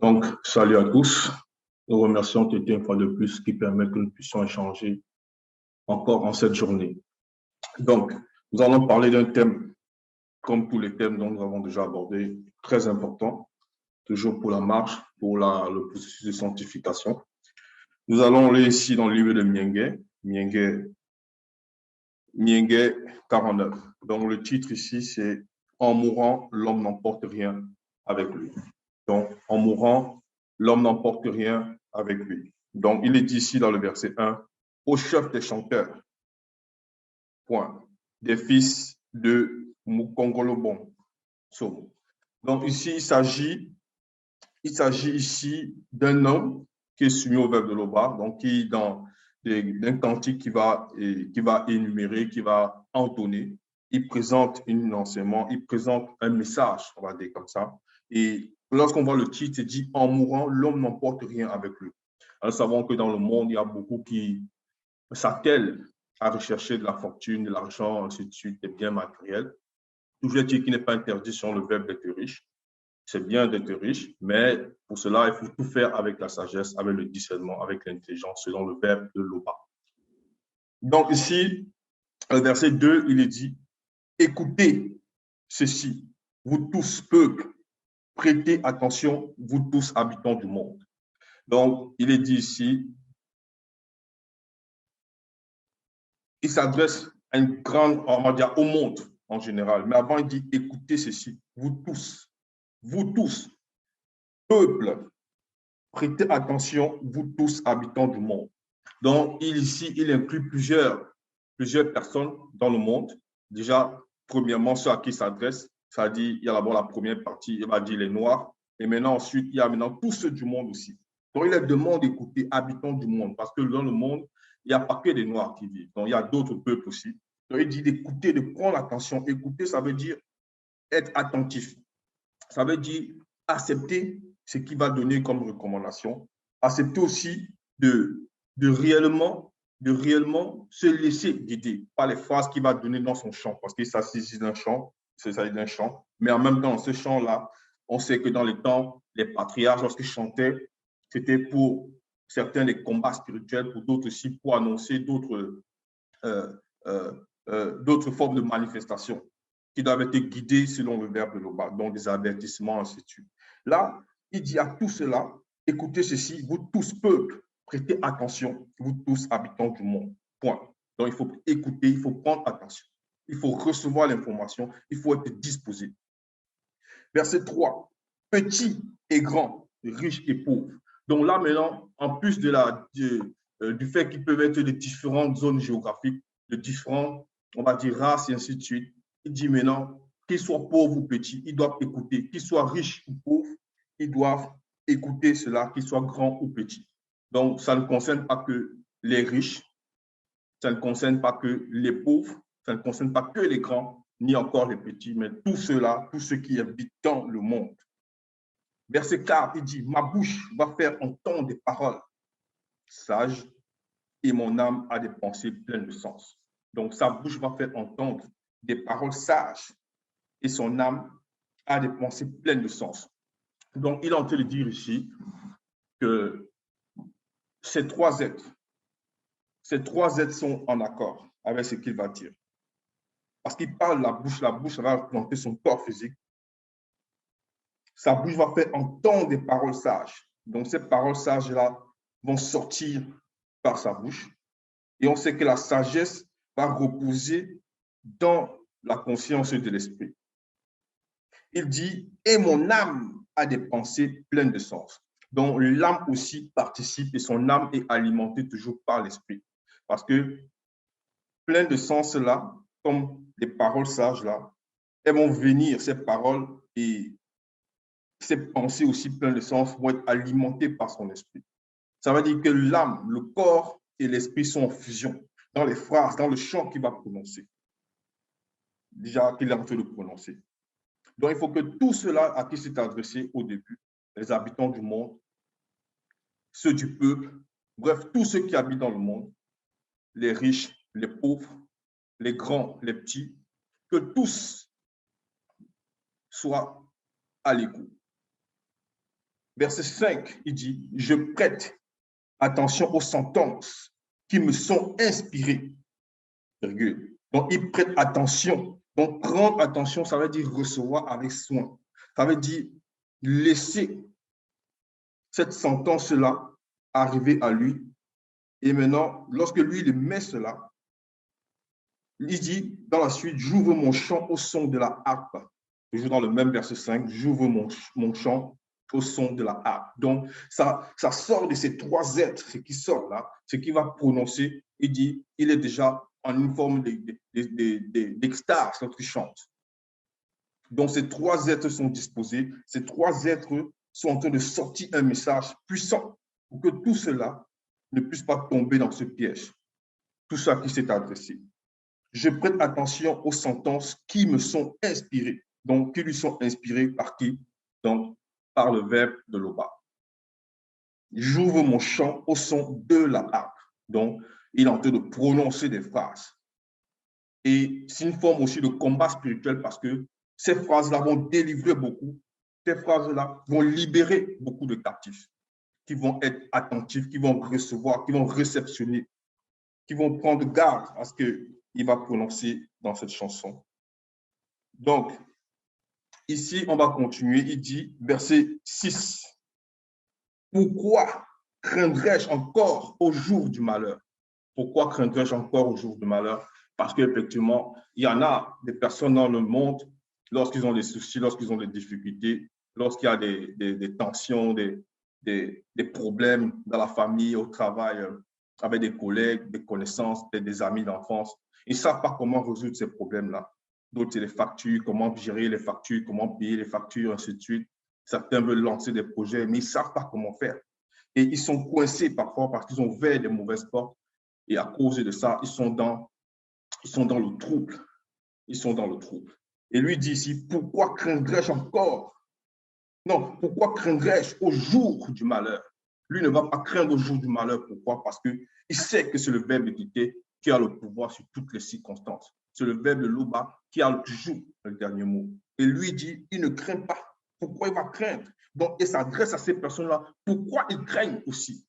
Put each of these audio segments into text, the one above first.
Donc, salut à tous. Nous remercions Tété une fois de plus qui permet que nous puissions échanger encore en cette journée. Donc, nous allons parler d'un thème, comme tous les thèmes dont nous avons déjà abordé, très important, toujours pour la marche, pour le processus de sanctification. Nous allons aller ici dans le livre de Miengue 49. Donc, le titre ici, c'est « En mourant, l'homme n'emporte rien avec lui ». Donc, en mourant, l'homme n'emporte rien avec lui. Donc, il est dit ici dans le verset 1, « Au chef des chanteurs, point, des fils de Mukongolobon. » Donc, ici, il s'agit ici d'un homme qui est soumis au verbe de l'Oba, donc qui est dans d'un cantique qui va énumérer, qui va entonner. Il présente un enseignement, il présente un message, on va dire comme ça. Et lorsqu'on voit le titre, il dit « En mourant, l'homme n'emporte rien avec lui ». Nous savons que dans le monde, il y a beaucoup qui s'attellent à rechercher de la fortune, de l'argent, ainsi de suite, des biens matériels. Toujours est-il qu'il n'est pas interdit sur le verbe d'être riche. C'est bien d'être riche, mais pour cela, il faut tout faire avec la sagesse, avec le discernement, avec l'intelligence, selon le verbe de l'Oba. Donc ici, le verset 2, il est dit « Écoutez ceci, vous tous peuples, prêtez attention, vous tous habitants du monde. » Donc, il est dit ici, il s'adresse à une grande, on va dire au monde en général, mais avant il dit « Écoutez ceci, vous tous, peuple, prêtez attention, vous tous habitants du monde. » Donc, ici, il inclut plusieurs personnes dans le monde. Déjà, premièrement, ceux à qui il s'adresse, ça dit, il y a d'abord la première partie, il va dire les Noirs, et maintenant, ensuite, il y a maintenant tous ceux du monde aussi. Donc, il leur demande d'écouter, habitants du monde, parce que dans le monde, il n'y a pas que des Noirs qui vivent, donc il y a d'autres peuples aussi. Donc, il dit d'écouter, de prendre attention. Écouter, ça veut dire être attentif. Ça veut dire accepter ce qu'il va donner comme recommandation, accepter aussi de réellement se laisser guider par les phrases qu'il va donner dans son chant, parce qu'il s'agit d'un chant, mais en même temps, dans ce chant-là, on sait que dans les temps, les patriarches, lorsqu'ils chantaient, c'était pour certains des combats spirituels, pour d'autres aussi pour annoncer d'autres formes de manifestations qui doivent être guidées selon le verbe de l'Oba, donc des avertissements, ainsi de suite. Là, il dit à tout cela, écoutez ceci, vous tous peuples, prêtez attention, vous tous habitants du monde. Point. Donc, il faut écouter, il faut prendre attention. Il faut recevoir l'information, il faut être disposé. Verset 3, petits et grands, riches et pauvres. Donc là, maintenant, en plus du fait qu'ils peuvent être de différentes zones géographiques, de différentes, on va dire, races et ainsi de suite, il dit maintenant, qu'ils soient pauvres ou petits, ils doivent écouter. Qu'ils soient riches ou pauvres, ils doivent écouter cela, qu'ils soient grands ou petits. Donc, ça ne concerne pas que les riches, ça ne concerne pas que les pauvres, ça ne concerne pas que les grands, ni encore les petits, mais tous ceux-là, tous ceux qui habitent dans le monde. Verset 4, il dit, ma bouche va faire entendre des paroles sages et mon âme a des pensées pleines de sens. Donc, sa bouche va faire entendre des paroles sages et son âme a des pensées pleines de sens. Donc, il est en train de dire ici que ces trois êtres sont en accord avec ce qu'il va dire. Parce qu'il parle de la bouche va représenter son corps physique. Sa bouche va faire entendre des paroles sages. Donc, ces paroles sages-là vont sortir par sa bouche. Et on sait que la sagesse va reposer dans la conscience de l'esprit. Il dit, et mon âme a des pensées pleines de sens. Donc, l'âme aussi participe et son âme est alimentée toujours par l'esprit. Parce que plein de sens là, comme les paroles sages là, elles vont venir, ces paroles et ces pensées aussi pleines de sens vont être alimentées par son esprit. Ça veut dire que l'âme, le corps et l'esprit sont en fusion dans les phrases, dans le chant qu'il va prononcer. Déjà qu'il est en train de prononcer. Donc, il faut que tout cela à qui s'est adressé au début, les habitants du monde, ceux du peuple, bref, tous ceux qui habitent dans le monde, les riches, les pauvres, les grands, les petits, que tous soient à l'écoute. Verset 5, il dit, je prête attention aux sentences qui me sont inspirées. Virgule. Donc, il prête attention. Donc, prendre attention, ça veut dire recevoir avec soin. Ça veut dire laisser cette sentence-là arriver à lui. Et maintenant, lorsque lui, il met cela, il dit dans la suite, j'ouvre mon chant au son de la harpe. Toujours dans le même verset 5, j'ouvre mon chant au son de la harpe. Donc, ça sort de ces trois êtres, ce qui sort là, ce qui va prononcer. Il dit, il est déjà en une forme d'extase lorsqu'il chante. Donc, ces trois êtres sont disposés, ces trois êtres sont en train de sortir un message puissant pour que tout cela ne puisse pas tomber dans ce piège. Tout ça qui s'est adressé. Je prête attention aux sentences qui me sont inspirées. Donc, qui lui sont inspirées par qui? Donc, par le verbe de l'Oba. J'ouvre mon chant au son de la harpe. Donc, il est en train de prononcer des phrases. Et c'est une forme aussi de combat spirituel parce que ces phrases-là vont délivrer beaucoup. Ces phrases-là vont libérer beaucoup de captifs qui vont être attentifs, qui vont recevoir, qui vont réceptionner, qui vont prendre garde à ce qu'il va prononcer dans cette chanson. Donc, ici, on va continuer. Il dit, verset 6, « Pourquoi craindrais-je encore au jour du malheur ?» Pourquoi craindrais-je encore au jour du malheur? Parce qu'effectivement, il y en a des personnes dans le monde, lorsqu'ils ont des soucis, lorsqu'ils ont des difficultés, lorsqu'il y a des tensions, des problèmes dans la famille, au travail, avec des collègues, des connaissances, des amis d'enfance, ils ne savent pas comment résoudre ces problèmes-là. D'autres, c'est les factures, comment gérer les factures, comment payer les factures, ainsi de suite. Certains veulent lancer des projets, mais ils ne savent pas comment faire. Et ils sont coincés parfois parce qu'ils ont ouvert des mauvaises portes. Et à cause de ça, ils sont dans le trouble. Ils sont dans le trouble. Et lui dit ici, pourquoi craindrais-je encore? Non, pourquoi craindrais-je au jour du malheur? Lui ne va pas craindre au jour du malheur. Pourquoi? Parce qu'il sait que c'est le verbe d'équité qui a le pouvoir sur toutes les circonstances. C'est le verbe de l'Oba qui a toujours le dernier mot. Et lui dit, il ne craint pas. Pourquoi il va craindre? Donc, il s'adresse à ces personnes-là. Pourquoi ils craignent aussi?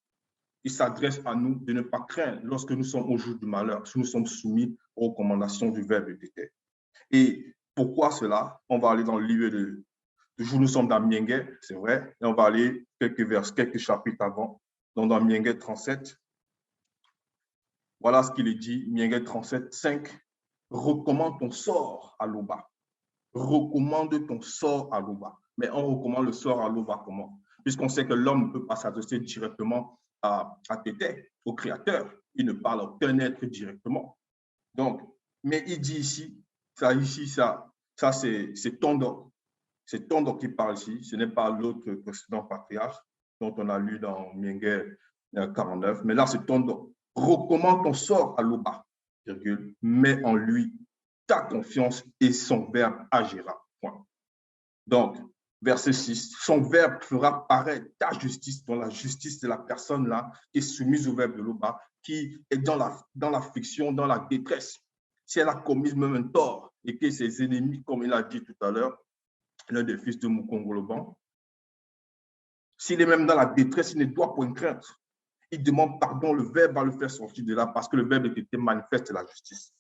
Il s'adresse à nous de ne pas craindre lorsque nous sommes au jour du malheur, si nous sommes soumis aux recommandations du verbe d'équité. Et pourquoi cela? On va aller dans le livre de toujours nous sommes dans Miengue, c'est vrai, et on va aller quelques chapitres avant, donc dans Miengue 37. Voilà ce qu'il est dit, Miengue 37, 5. Recommande ton sort à l'Oba. Recommande ton sort à l'Oba. Mais on recommande le sort à l'Oba comment? Puisqu'on sait que l'homme ne peut pas s'adresser directement à Tété, au Créateur. Il ne parle à aucun être directement. Donc, mais il dit ici, ça c'est Tondo. C'est Tondo qui parle ici. Ce n'est pas l'autre précédent patriarche dont on a lu dans Miengue 49. Mais là, c'est Tondo. Recommande ton sort à l'Oba, mets en lui ta confiance et son verbe agira. Point. Donc, verset 6, son verbe fera paraître ta justice, dans la justice de la personne là qui est soumise au verbe de l'Oba, qui est dans l'affliction, dans la détresse. Si elle a commis même un tort et que ses ennemis, comme il a dit tout à l'heure, l'un des fils de Mukongoloban, s'il est même dans la détresse, il ne doit point craindre. Il demande pardon, le verbe va le faire sortir de là parce que le verbe était manifeste la justice.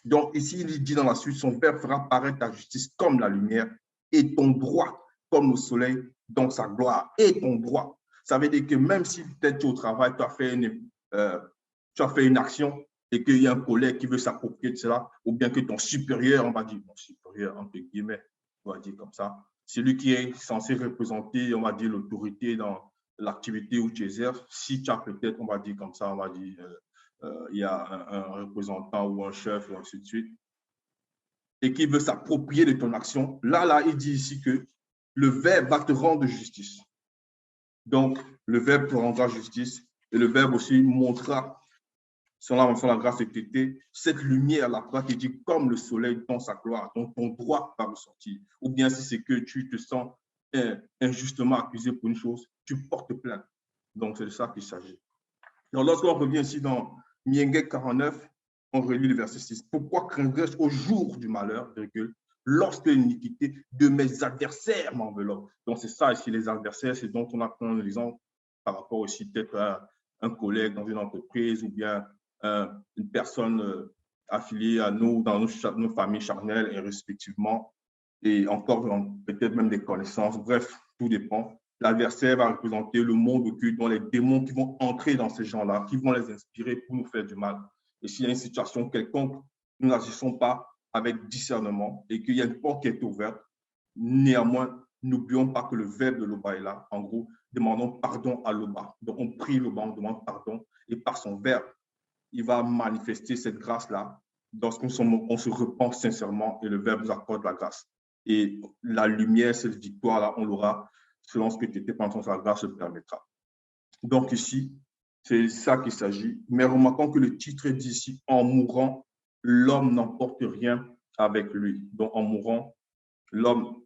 Donc ici, il dit dans la suite, son verbe fera paraître ta justice comme la lumière et ton droit comme le soleil dans sa gloire. Et ton droit. Ça veut dire que même si peut-être tu es au travail, tu as fait une action et qu'il y a un collègue qui veut s'approprier de cela, ou bien que ton supérieur, on va dire, mon supérieur, entre guillemets, on va dire comme ça, c'est lui qui est censé représenter, on va dire, l'autorité dans l'activité où tu exerces. Si tu as peut-être, on va dire comme ça, on va dire, il y a un représentant ou un chef, et ainsi de suite, et qui veut s'approprier de ton action, là, il dit ici que le verbe va te rendre justice. Donc, le verbe te rendra justice et le verbe aussi montrera, selon la grâce de Tété, cette lumière, la croix qui dit comme le soleil dans sa gloire, donc ton droit va ressortir. Ou bien si c'est que tu te sens injustement accusé pour une chose, tu portes plainte. Donc, c'est de ça qu'il s'agit. Donc, lorsqu'on revient ici dans Miengue 49, on relit le verset 6. Pourquoi craindrais-je au jour du malheur, virgule, lorsque l'iniquité de mes adversaires m'enveloppe. Donc, c'est ça ici, les adversaires, c'est dont on apprend l'exemple par rapport aussi peut-être à un collègue dans une entreprise ou bien une personne affiliée à nous dans nos familles charnelles et respectivement, et encore peut-être même des connaissances. Bref, tout dépend. L'adversaire va représenter le monde occulte, dont les démons qui vont entrer dans ces gens-là, qui vont les inspirer pour nous faire du mal. Et s'il y a une situation quelconque, nous n'agissons pas avec discernement et qu'il y a une porte qui est ouverte, néanmoins, n'oublions pas que le verbe de l'Oba est là. En gros, demandons pardon à l'Oba. Donc, on prie l'Oba, on demande pardon et par son verbe, il va manifester cette grâce-là lorsqu'on se repent sincèrement et le verbe nous accorde la grâce. Et la lumière, cette victoire-là, on l'aura selon ce que tu étais pendant sa grâce se permettra. Donc ici, c'est ça qu'il s'agit. Mais remarquons que le titre dit ici, en mourant, l'homme n'emporte rien avec lui. Donc en mourant, l'homme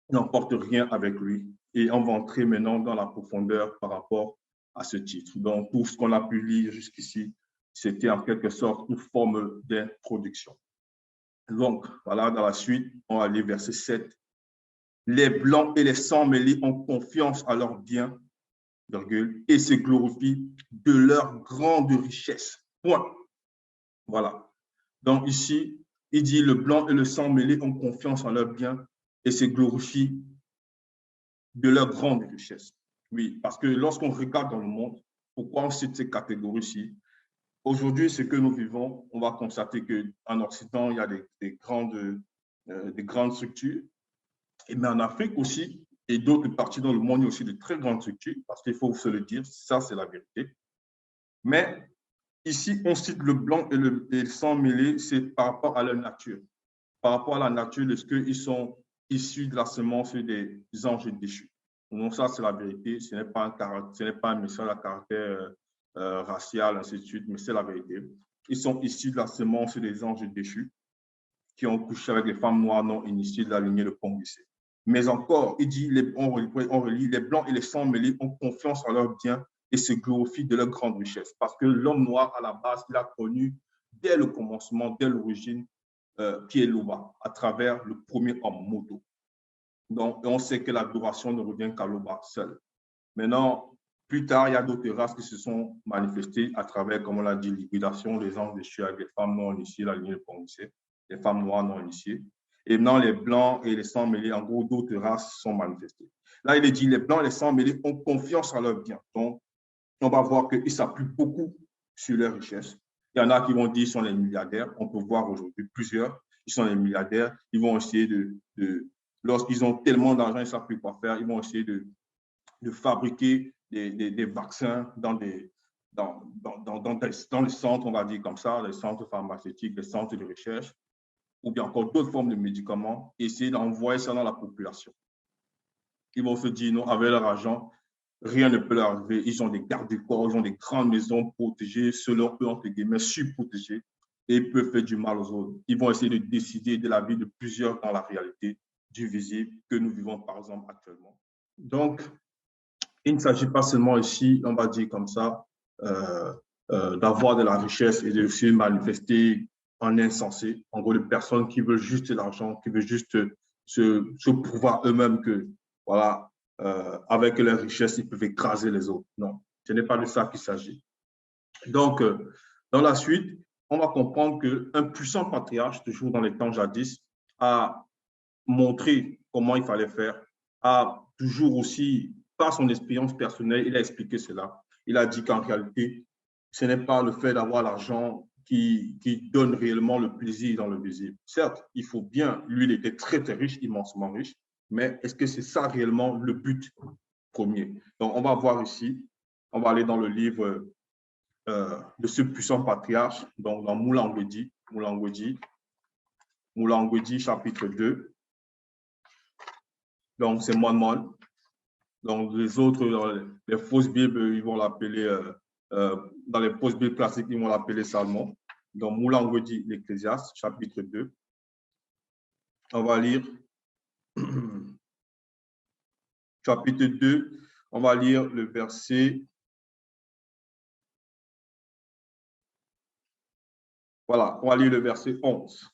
n'emporte rien avec lui. Et on va entrer maintenant dans la profondeur par rapport à ce titre. Donc tout ce qu'on a pu lire jusqu'ici, c'était en quelque sorte une forme d'introduction. Donc voilà, dans la suite, on va aller verset 7. Les blancs et les sans mêlés ont confiance à leurs biens, virgule, et se glorifient de leur grande richesse. Point. Voilà. Donc ici, il dit le blanc et le sang mêlé ont confiance en leurs biens et se glorifient de leur grande richesse. Oui, parce que lorsqu'on regarde dans le monde, pourquoi on cite ces catégories-ci? Aujourd'hui, ce que nous vivons, on va constater qu'en Occident, il y a des grandes structures. Mais en Afrique aussi, et d'autres parties dans le monde, il y a aussi de très grandes structures, parce qu'il faut se le dire, ça c'est la vérité. Mais ici, on cite le blanc et le sang mêlé, c'est par rapport à leur nature. Par rapport à la nature, est-ce qu'ils sont issus de la semence des anges déchus? Donc ça, c'est la vérité. Ce n'est pas un message à caractère racial, ainsi de suite, mais c'est la vérité. Ils sont issus de la semence des anges déchus qui ont couché avec les femmes noires non initiées de la lignée de Pongissé. Mais encore, il dit, on relit, les blancs et les sans mêlés ont confiance en leurs biens et se glorifient de leur grande richesse. Parce que l'homme noir, à la base, il a connu dès le commencement, dès l'origine, qui est Loba, à travers le premier homme, Moto. Donc, on sait que l'adoration ne revient qu'à Loba seul. Maintenant, plus tard, il y a d'autres races qui se sont manifestées à travers, comme on l'a dit, l'hybridation des anges déchus avec les femmes non initiées, la lignée de Pongissé, les femmes noires non initiées. Et maintenant, les blancs et les sangs mêlés, en gros, d'autres races sont manifestées. Là, il est dit, les blancs et les sangs mêlés ont confiance en leurs biens. Donc, on va voir qu'ils s'appuient beaucoup sur leurs richesses. Il y en a qui vont dire qu'ils sont les milliardaires. On peut voir aujourd'hui plusieurs, ils sont les milliardaires. Ils vont essayer lorsqu'ils ont tellement d'argent, ils ne savent plus quoi faire, ils vont essayer de fabriquer des vaccins dans les centres, on va dire comme ça, les centres pharmaceutiques, les centres de recherche, ou bien encore d'autres formes de médicaments, essayer d'envoyer ça dans la population. Ils vont se dire, non, avec leur argent, rien ne peut leur arriver. Ils ont des garde-corps, ils ont des grandes maisons protégées, selon eux, entre guillemets, surprotégées, et ils peuvent faire du mal aux autres. Ils vont essayer de décider de la vie de plusieurs dans la réalité du visible que nous vivons, par exemple, actuellement. Donc, il ne s'agit pas seulement ici, on va dire comme ça, d'avoir de la richesse et de se manifester en insensé, en gros, de personnes qui veulent juste de l'argent, qui veulent juste se prouver eux-mêmes que, voilà, avec leur richesse, ils peuvent écraser les autres. Non, ce n'est pas de ça qu'il s'agit. Donc, dans la suite, on va comprendre qu'un puissant patriarche, toujours dans les temps jadis, a montré comment il fallait faire, a toujours aussi, par son expérience personnelle, il a expliqué cela. Il a dit qu'en réalité, ce n'est pas le fait d'avoir l'argent qui donne réellement le plaisir dans le visible. Certes, il faut bien, lui, il était très, très riche, immensement riche, mais est-ce que c'est ça réellement le but premier? Donc, on va voir ici, on va aller dans le livre de ce puissant patriarche, donc dans Moulin Ngwedi, chapitre 2. Donc, c'est Mon. Donc, les autres, les fausses Bibles, ils vont l'appeler, dans les fausses Bibles classiques, ils vont l'appeler Salmon. Donc, Moulin Ngwedi, l'Ecclésiaste, chapitre 2. On va lire chapitre 2, on va lire le verset. Voilà, on va lire le verset 11.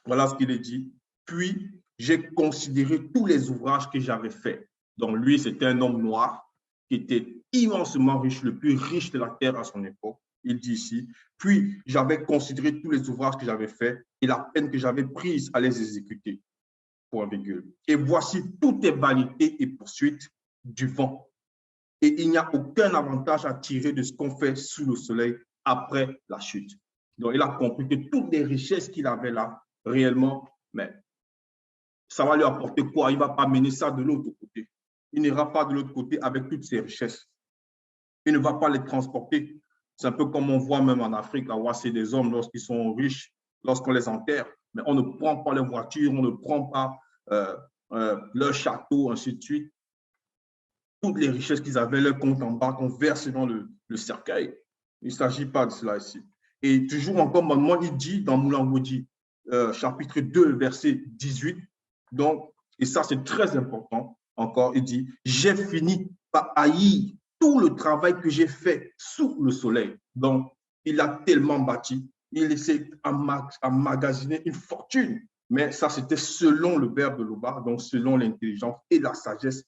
Voilà ce qu'il est dit. Puis, j'ai considéré tous les ouvrages que j'avais faits. Donc, lui, c'était un homme noir qui était immensement riche, le plus riche de la terre à son époque. Il dit ici, puis j'avais considéré tous les ouvrages que j'avais faits et la peine que j'avais prise à les exécuter. Point virgule. Et voici toutes les vanités et poursuites du vent. Et il n'y a aucun avantage à tirer de ce qu'on fait sous le soleil après la chute. Donc, il a compris que toutes les richesses qu'il avait là, réellement, mais ça va lui apporter quoi? Il ne va pas mener ça de l'autre côté. Il n'ira pas de l'autre côté avec toutes ses richesses. Il ne va pas les transporter. C'est un peu comme on voit même en Afrique, à c'est des hommes lorsqu'ils sont riches, lorsqu'on les enterre, mais on ne prend pas les voitures, on ne prend pas leur château, ainsi de suite. Toutes les richesses qu'ils avaient, leur compte en banque, on verse dans le cercueil. Il ne s'agit pas de cela ici. Et toujours encore, maintenant, il dit dans Moulin Rouge, chapitre 2, verset 18, donc, et ça c'est très important, encore, il dit, j'ai fini par haïr tout le travail que j'ai fait sous le soleil. Donc, il a tellement bâti, il essaie d'emmagasiner une fortune, mais ça c'était selon le verbe de Loba, donc selon l'intelligence et la sagesse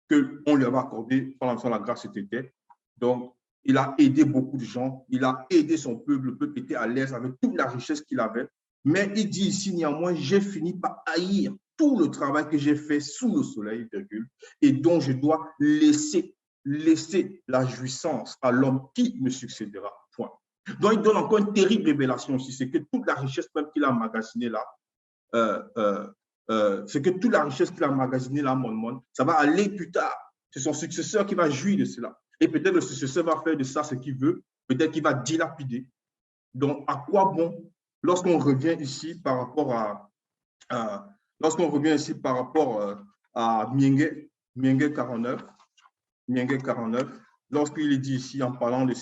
qu'on lui avait accordé pendant la grâce était. Donc, il a aidé beaucoup de gens, il a aidé son peuple, le peuple était à l'aise avec toute la richesse qu'il avait. Mais il dit ici, néanmoins, j'ai fini par haïr tout le travail que j'ai fait sous le soleil, virgule, et dont je dois laisser la jouissance à l'homme qui me succédera. Point. Donc, il donne encore une terrible révélation aussi, c'est que toute la richesse même qu'il a emmagasinée là, c'est que toute la richesse qu'il a emmagasinée là, ça va aller plus tard. C'est son successeur qui va jouir de cela. Et peut-être le successeur va faire de ça ce qu'il veut, peut-être qu'il va dilapider. Donc, à quoi bon, lorsqu'on revient ici par rapport à Mienge 49, lorsqu'il est dit ici en parlant de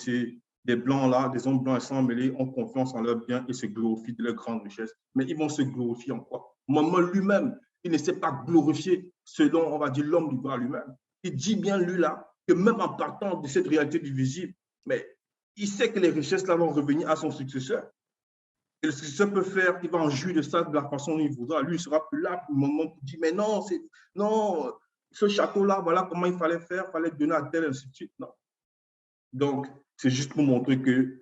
des blancs là, des hommes blancs et sans mêlés, ont confiance en leurs biens et se glorifient de leur grande richesse. Mais ils vont se glorifier en quoi? Maman lui-même, il ne s'est pas glorifié selon, on va dire, l'homme du bras lui-même. Il dit bien, lui là, que même en partant de cette réalité du visible, mais il sait que les richesses là vont revenir à son successeur. Et le successeur peut faire, il va en jouir de ça de la façon dont il voudra. Lui, il sera plus là pour le moment pour dire, mais non, non, ce château-là, voilà comment il fallait faire, il fallait donner à tel, ainsi de suite. Non. Donc, c'est juste pour montrer que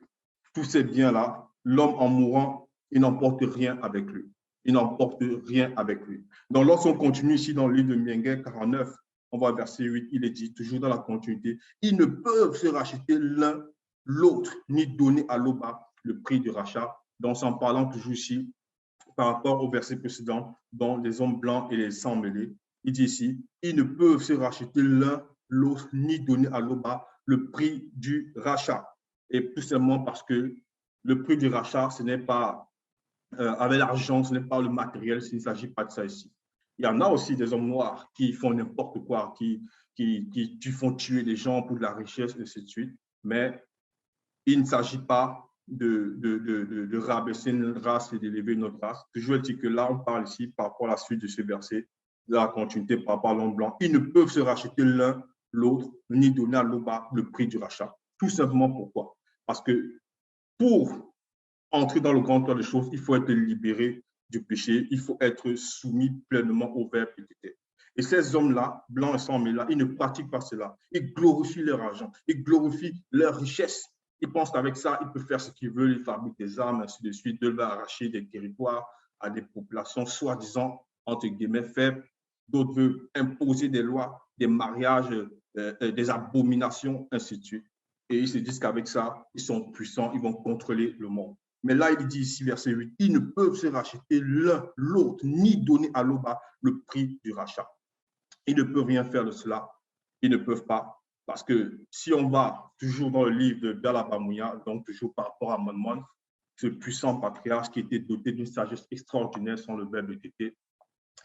tous ces biens-là, l'homme en mourant, il n'emporte rien avec lui. Il n'emporte rien avec lui. Donc, lorsqu'on continue ici dans le livre de Mienge 49, on va au verset 8, il est dit, toujours dans la continuité, ils ne peuvent se racheter l'un l'autre, ni donner à l'autre le prix du rachat. Donc, en parlant toujours ici, par rapport au verset précédent, dont les hommes blancs et les sangs mêlés, il dit ici, ils ne peuvent se racheter l'un l'autre, ni donner à l'autre le prix du rachat. Et tout simplement parce que le prix du rachat, ce n'est pas avec l'argent, ce n'est pas le matériel, il ne s'agit pas de ça ici. Il y en a aussi des hommes noirs qui font n'importe quoi, qui font tuer des gens pour de la richesse, et ainsi de suite. Mais il ne s'agit pas de rabaisser une race et d'élever une autre race. Toujours dit que là, on parle ici par rapport à la suite de ce verset, de la continuité par rapport à l'homme blanc. Ils ne peuvent se racheter l'un l'autre, ni donner à l'autre le prix du rachat. Tout simplement pourquoi? Parce que pour entrer dans le grand ordre des choses, il faut être libéré du péché, il faut être soumis pleinement au Verbe qui était. Et ces hommes-là, blancs et sans mêlés, ils ne pratiquent pas cela. Ils glorifient leur argent, ils glorifient leur richesse. Ils pensent qu'avec ça, ils peuvent faire ce qu'ils veulent, ils fabriquent des armes, ainsi de suite, de leur arracher des territoires à des populations soi-disant, entre guillemets, faibles. D'autres veulent imposer des lois, des mariages, des abominations, ainsi de suite. Et ils se disent qu'avec ça, ils sont puissants, ils vont contrôler le monde. Mais là, il dit ici, verset 8, ils ne peuvent se racheter l'un l'autre, ni donner à l'autre le prix du rachat. Ils ne peuvent rien faire de cela. Ils ne peuvent pas. Parce que si on va toujours dans le livre de Dalabamouya, donc toujours par rapport à Monmon, ce puissant patriarche qui était doté d'une sagesse extraordinaire sans le verbe était,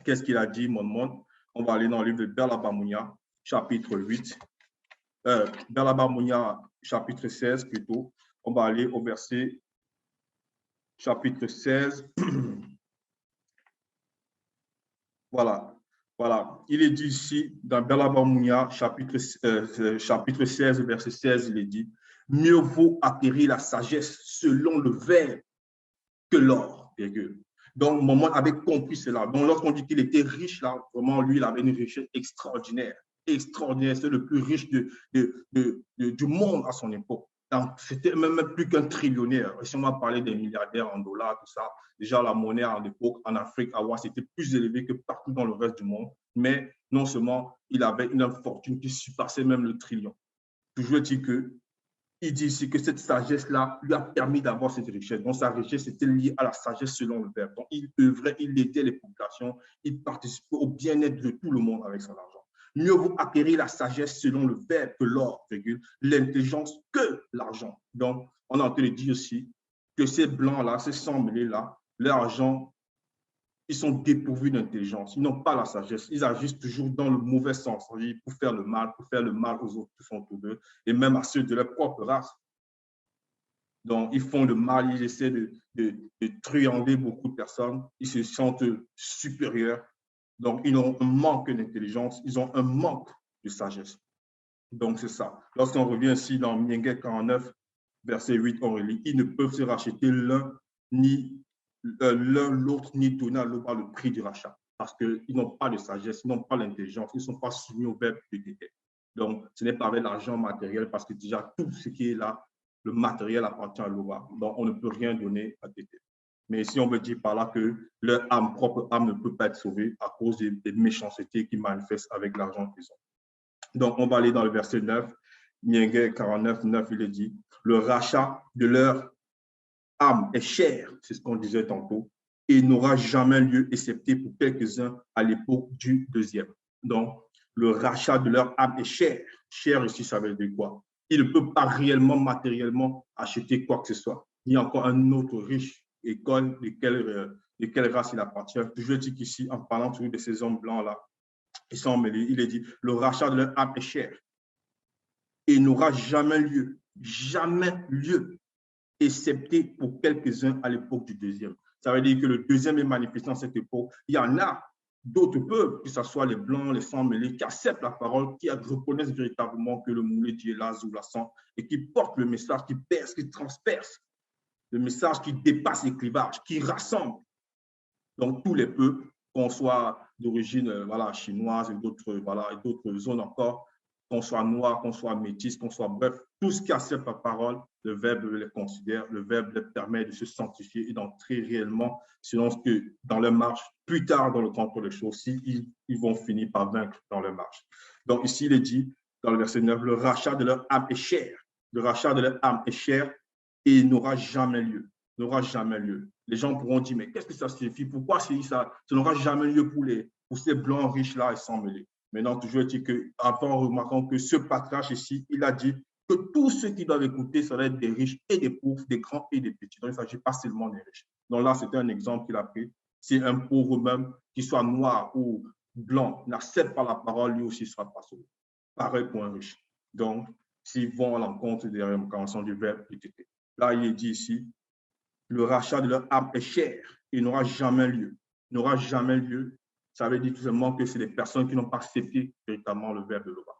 qu'est-ce qu'il a dit, Monmon? On va aller dans le livre de Dalabamouya, chapitre 8. Dalabamouya, chapitre 16 plutôt. On va aller au verset chapitre 16. Voilà. Voilà. Il est dit ici, dans Dalabamouya, chapitre 16, verset 16, il est dit, mieux vaut acquérir la sagesse selon le verbe que l'or, virgule. Donc, Mormon avait compris cela. Donc, lorsqu'on dit qu'il était riche, là, vraiment, lui, il avait une richesse extraordinaire. Extraordinaire. C'est le plus riche du monde à son époque. C'était même plus qu'un trillionnaire. Et si on va parler des milliardaires en dollars, tout ça, déjà la monnaie à l'époque en Afrique, c'était plus élevé que partout dans le reste du monde. Mais non seulement il avait une fortune qui surpassait même le trillion. Toujours dit que il dit ici que cette sagesse-là lui a permis d'avoir cette richesse. Donc, sa richesse était liée à la sagesse selon le Verbe. Donc, il œuvrait, il aidait les populations, il participait au bien-être de tout le monde avec son argent. Mieux vaut acquérir la sagesse selon le Verbe que l'or, l'intelligence que l'argent. Donc, on a entendu dire aussi que ces blancs-là, ces sang mêlés-là, l'argent, ils sont dépourvus d'intelligence. Ils n'ont pas la sagesse. Ils agissent toujours dans le mauvais sens, pour faire le mal aux autres qui sont autour d'eux, et même à ceux de leur propre race. Donc, ils font le mal, ils essaient de truander beaucoup de personnes. Ils se sentent supérieurs. Donc, ils ont un manque d'intelligence. Ils ont un manque de sagesse. Donc, c'est ça. Lorsqu'on revient ici dans Myengue 49, verset 8, on relit, ils ne peuvent se racheter l'un l'autre, ni donner à l'autre le prix du rachat. Parce qu'ils n'ont pas de sagesse, ils n'ont pas l'intelligence, ils ne sont pas soumis au verbe de Dieu. Donc, ce n'est pas avec l'argent matériel, parce que déjà, tout ce qui est là, le matériel appartient à l'Oba. Donc, on ne peut rien donner à Tété. Mais si on veut dire par là que leur âme, propre âme, ne peut pas être sauvée à cause des méchancetés qui manifestent avec l'argent qu'ils ont. Donc, on va aller dans le verset 9. Myengue 49, 9, il est dit, le rachat de leur âme est chère, c'est ce qu'on disait tantôt, et n'aura jamais lieu, excepté pour quelques-uns à l'époque du deuxième. Donc, le rachat de leur âme est cher. Cher ici, ça veut dire quoi? Il ne peut pas réellement, matériellement acheter quoi que ce soit. Il y a encore un autre riche école de quelle race il appartient. Je dis qu'ici, en parlant toujours de ces hommes blancs-là, ils sont mêlés, il est dit, le rachat de leur âme est cher et n'aura jamais lieu, excepté pour quelques-uns à l'époque du deuxième. Ça veut dire que le deuxième est manifesté en cette époque. Il y en a d'autres peuples, que ce soit les blancs, les sangs mêlés, qui acceptent la parole, qui reconnaissent véritablement que le moulet Dieu est là, ou la sang, et qui portent le message, qui perce, qui transperce, le message qui dépasse les clivages, qui rassemble. Donc, tous les peuples, qu'on soit d'origine chinoise et d'autres zones encore, qu'on soit noir, qu'on soit métis, qu'on soit bref, tout ce qui accepte la parole, le Verbe les considère, le Verbe les permet de se sanctifier et d'entrer réellement selon ce que dans leur marche, plus tard dans le contrôle des choses, ils vont finir par vaincre dans leur marche. Donc ici, il est dit dans le verset 9, le rachat de leur âme est cher. Le rachat de leur âme est cher et il n'aura jamais lieu. N'aura jamais lieu. Les gens pourront dire, mais qu'est-ce que ça signifie? Pourquoi ça n'aura jamais lieu pour ces blancs riches-là et sans mêler? Maintenant, toujours dit qu'avant, remarquons que ce patriarche ici, il a dit que tous ceux qui doivent écouter, ça va être des riches et des pauvres, des grands et des petits. Donc, il ne s'agit pas seulement des riches. Donc là, c'était un exemple qu'il a pris. C'est un pauvre même, qu'il soit noir ou blanc, n'accepte pas la parole, lui aussi sera pas sauvé. Pareil pour un riche. Donc, s'ils vont à l'encontre des réincarnations du Verbe, là, il est dit ici, le rachat de leur âme est cher et n'aura jamais lieu. N'aura jamais lieu. Ça veut dire tout simplement que c'est des personnes qui n'ont pas accepté véritablement le Verbe de l'Oba.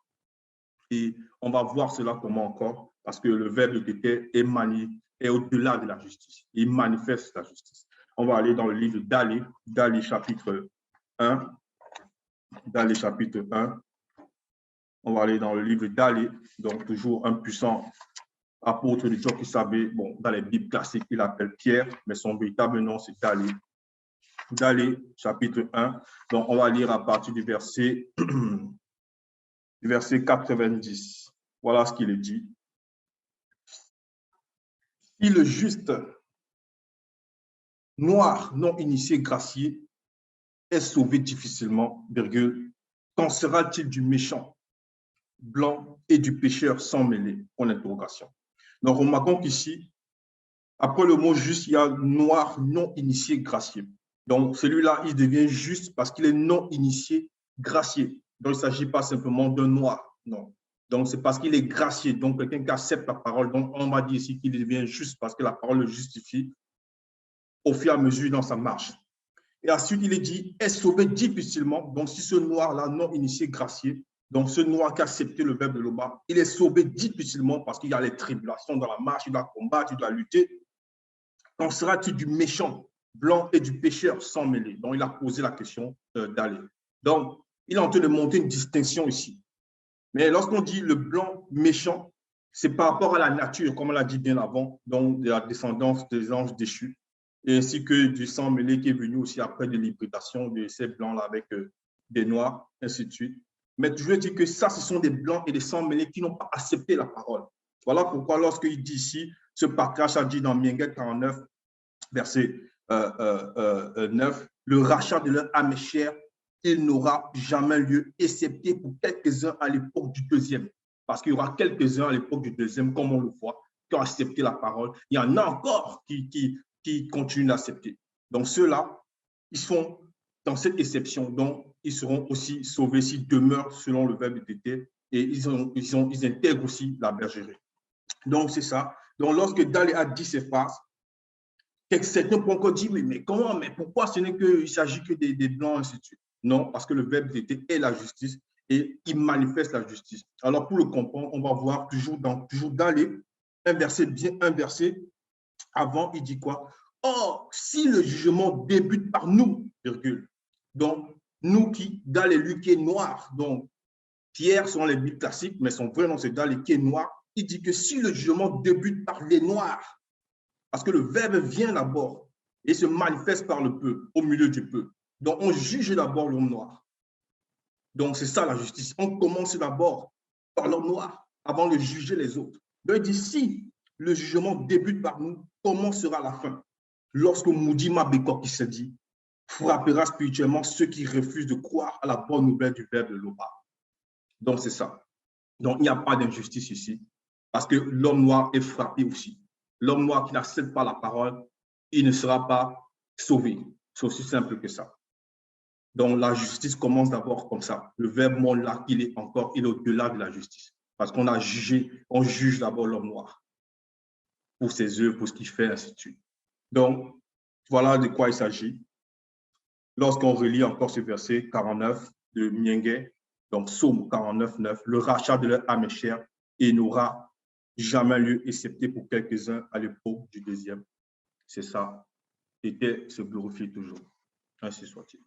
Et on va voir cela comment encore, parce que le Verbe de Tété est au-delà de la justice. Il manifeste la justice. On va aller dans le livre d'Ali chapitre 1. D'Ali chapitre 1. On va aller dans le livre d'Ali, donc toujours un puissant apôtre de Dieu qui savait, bon, dans les Bibles classiques, il appelle Pierre, mais son véritable nom, c'est Dali. Dali, chapitre 1. Donc, on va lire à partir du verset 90. Voilà ce qu'il est dit. Si le juste, noir, non initié, gracié, est sauvé difficilement, virgule, qu'en sera-t-il du méchant, blanc et du pécheur sans mêler? Point d'interrogation. Donc, remarquons qu'ici, après le mot juste, il y a noir, non initié, gracié. Donc, celui-là, il devient juste parce qu'il est non initié, gracié. Donc, il ne s'agit pas simplement d'un noir, non. Donc, c'est parce qu'il est gracié, donc quelqu'un qui accepte la parole. Donc, on va dire ici qu'il devient juste parce que la parole le justifie au fur et à mesure dans sa marche. Et ensuite, il est dit, est sauvé difficilement. Donc, si ce noir-là, non initié, gracié, donc ce noir qui a accepté le Verbe de l'Oba, il est sauvé difficilement parce qu'il y a les tribulations dans la marche, il doit combattre, il doit lutter. Qu'en sera-t-il du méchant? blanc et du pécheur sans mêler. Donc, il a posé la question d'aller. Donc, il est en train de monter une distinction ici. Mais lorsqu'on dit le blanc méchant, c'est par rapport à la nature, comme on l'a dit bien avant, donc de la descendance des anges déchus, et ainsi que du sang mêlé qui est venu aussi après de l'hybridation de ces blancs-là avec des noirs, ainsi de suite. Mais je veux dire que ça, ce sont des blancs et des sangs mêlés qui n'ont pas accepté la parole. Voilà pourquoi lorsqu'il dit ici, ce patriarche a dit dans Mienguet 49, verset 9, le rachat de leur âme chère, il n'aura jamais lieu, excepté pour quelques-uns à l'époque du deuxième. Parce qu'il y aura quelques-uns à l'époque du deuxième, comme on le voit, qui ont accepté la parole. Il y en a encore qui continuent d'accepter. Donc ceux-là, ils sont dans cette exception. Donc, ils seront aussi sauvés s'ils demeurent selon le verbe d'été et ils intègrent aussi la bergerie. Donc, c'est ça. Donc, lorsque Dalé a dit ces phrases, certains pourront encore dire, mais comment, mais pourquoi ce n'est qu'il s'agit que des blancs, ainsi de suite. Non, parce que le verbe d'été est la justice et il manifeste la justice. Alors, pour le comprendre, on va voir toujours dans un verset avant, il dit quoi? Or, si le jugement débute par nous, virgule, donc nous qui, lui qui est noir, donc Pierre sont les Bibles classiques, mais son vrai nom c'est Dalé qui est noir, il dit que si le jugement débute par les noirs, parce que le verbe vient d'abord et se manifeste par le peuple, au milieu du peuple. Donc, on juge d'abord l'homme noir. Donc, c'est ça la justice. On commence d'abord par l'homme noir avant de juger les autres. Donc, il dit, si le jugement débute par nous, comment sera la fin? Lorsque Moudi Mabekor qui se dit, frappera spirituellement ceux qui refusent de croire à la bonne nouvelle du verbe de l'Oba. Donc, c'est ça. Donc, il n'y a pas d'injustice ici, parce que l'homme noir est frappé aussi. L'homme noir qui n'accepte pas la parole, il ne sera pas sauvé. C'est aussi simple que ça. Donc, la justice commence d'abord comme ça. Le verbe monde là, il est au-delà de la justice. Parce qu'on a jugé, on juge d'abord l'homme noir pour ses œuvres, pour ce qu'il fait, ainsi de suite. Donc, voilà de quoi il s'agit. Lorsqu'on relit encore ce verset 49 de Mienguet, donc Psaume 49, 9, le rachat de leur âme chère et n'aura jamais lieu, excepté pour quelques-uns à l'époque du deuxième. C'est ça. Était se glorifie toujours. Ainsi soit-il.